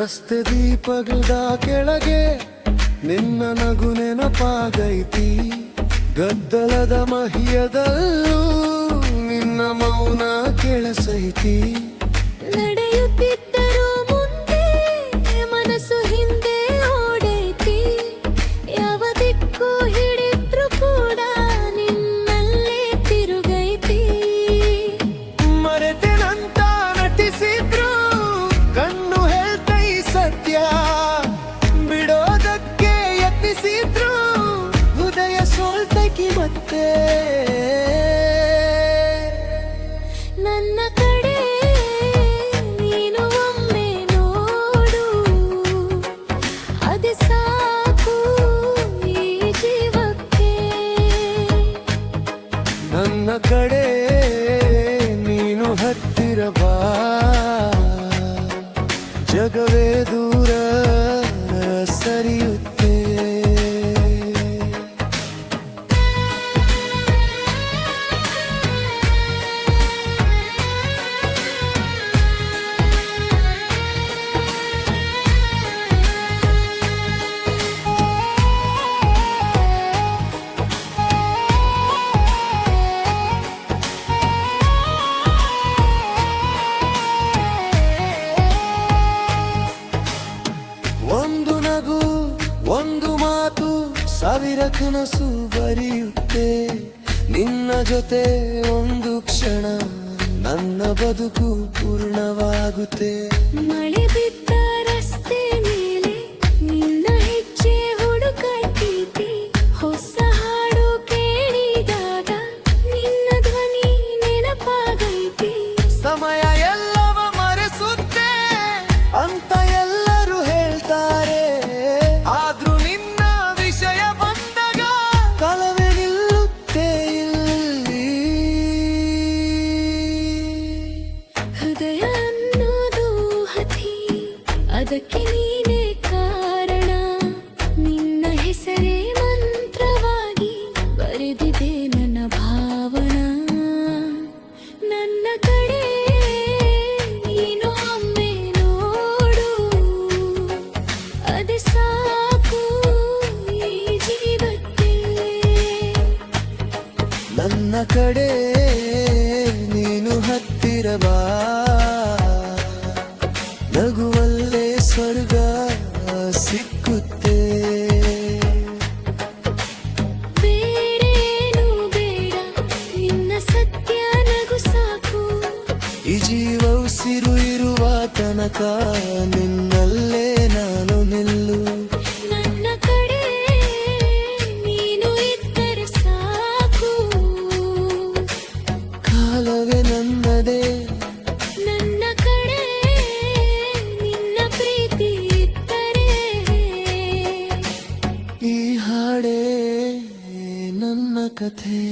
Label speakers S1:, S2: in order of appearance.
S1: ರಸ್ತೆ ದೀಪಗಳ ಕೆಳಗೆ ನಿನ್ನ ನಗು ನೆನಪಾಗೈತಿ. ಗದ್ದಲದ ಮಹಿಯದಲ್ಲೂ ನಿನ್ನ ಮೌನ ಕೇಳಿಸೈತಿ.
S2: ನಡೆಯುತ್ತಿದ್ದರೂ ಮುಂದೆ ಮನಸ್ಸು ಹಿಂದೆ ಓಡೈತಿ. ಯಾವ ದಿಕ್ಕು ಹಿಡಿದ್ರು ಕೂಡ ನಿನ್ನಲ್ಲೇ ತಿರುಗೈತಿ.
S1: ಮರೆತೆನಂತ ನಟಿಸಿದ್ರು ಕಣ್ಣು ಹೇಳ್ತೈ ಸತ್ಯ. ಬಿಡೋದಕ್ಕೆ ಯತ್ನಿಸಿದ್ರು ಹೃದಯ ಸೋಲ್ತೈಕಿ ಮತ್ತೆ.
S2: ನನ್ನ ಕಡೆ ನೀನು ಒಮ್ಮೆ ನೋಡು, ಅದೇ ಸಾಕು ಈ ಜೀವಕ್ಕೆ.
S1: ನನ್ನ ಕಡೆ ನೀನು ಹತ್ತಿರ ಬಾ, ಜಗವೇ ದೂರ ಸರಿಯುತ್ತೆ. ಒಂದು ನಗು ಒಂದು ಮಾತು ಸಾವಿರ ಕನಸು ಬರೆಯುತ್ತೆ. ನಿನ್ನ ಜೊತೆ ಒಂದು ಕ್ಷಣ ನನ್ನ ಬದುಕು ಪೂರ್ಣವಾಗುತ್ತೆ.
S2: ಮಳೆ ಬಿದ್ದ ರಸ್ತೆ ಮೇಲೆ ನಿನ್ನ ಹೆಜ್ಜೆ ಹುಡುಕಾಡ್ತಿದ್ದೆ. ಹೊಸ ಹಾಡು ಕೇಳಿದಾಗ ನಿನ್ನ ಧ್ವನಿ ನೆನಪಾಗೈತಿ.
S1: ಸಮಯ ಎಲ್ಲವ ಮರೆಸುತ್ತೆ ಅಂತ ಎಲ್ಲರೂ ಹೇಳ್ತಾರೆ. ಆದ್ರೂ ನಿನ್ನ ವಿಷಯ ಬಂದಾಗ ಕಾಲವೇ ನಿಲ್ಲುತ್ತೆ ಇಲ್ಲಿ.
S2: ಹೃದಯ ಅನ್ನೋದು ಹತಿ, ಅದಕ್ಕೆ ನೀನೇ ಕಾರಣ. ನಿನ್ನ ಹೆಸರೇ ಮಂತ್ರವಾಗಿ ಬರೆದಿದೆ ನನ್ನ ಭಾವನಾ. ನನ್ನ ಕಡೆ ನೀನು ಒಮ್ಮೆ ನೋಡು, ಅದೇ ಸಾಕು ಈ ಜೀವಕ್ಕೆ.
S1: ನನ್ನ ಕಡೆ ನೀನು ಹತ್ತಿರ ಬಾ, ನಗುವಲ್ಲೇ ಸ್ವರ್ಗ ಸಿಕ್ಕುತ್ತೆ.
S2: ಬೇರೇನು ಬೇಡ, ನಿನ್ನ ಸತ್ಯ ನಗು ಸಾಕು.
S1: ಈ ಜೀವ ಉಸಿರು ಇರುವ ತನಕ ನಿನ್ನಲ್ಲೇ ನಾನು ನಿಲ್ಲು.
S2: ನನ್ನ ಕಡೆ ನೀನು ಇದ್ದರೆ ಸಾಕು.
S1: ಕಾಲವೇ ನನ್ನದೇ,
S2: ನನ್ನ ಕಡೆ ನಿನ್ನ ಪ್ರೀತಿ ಇದ್ದರೆ.
S1: ಈ ಹಾಡೇ ನನ್ನ ಕಥೆ.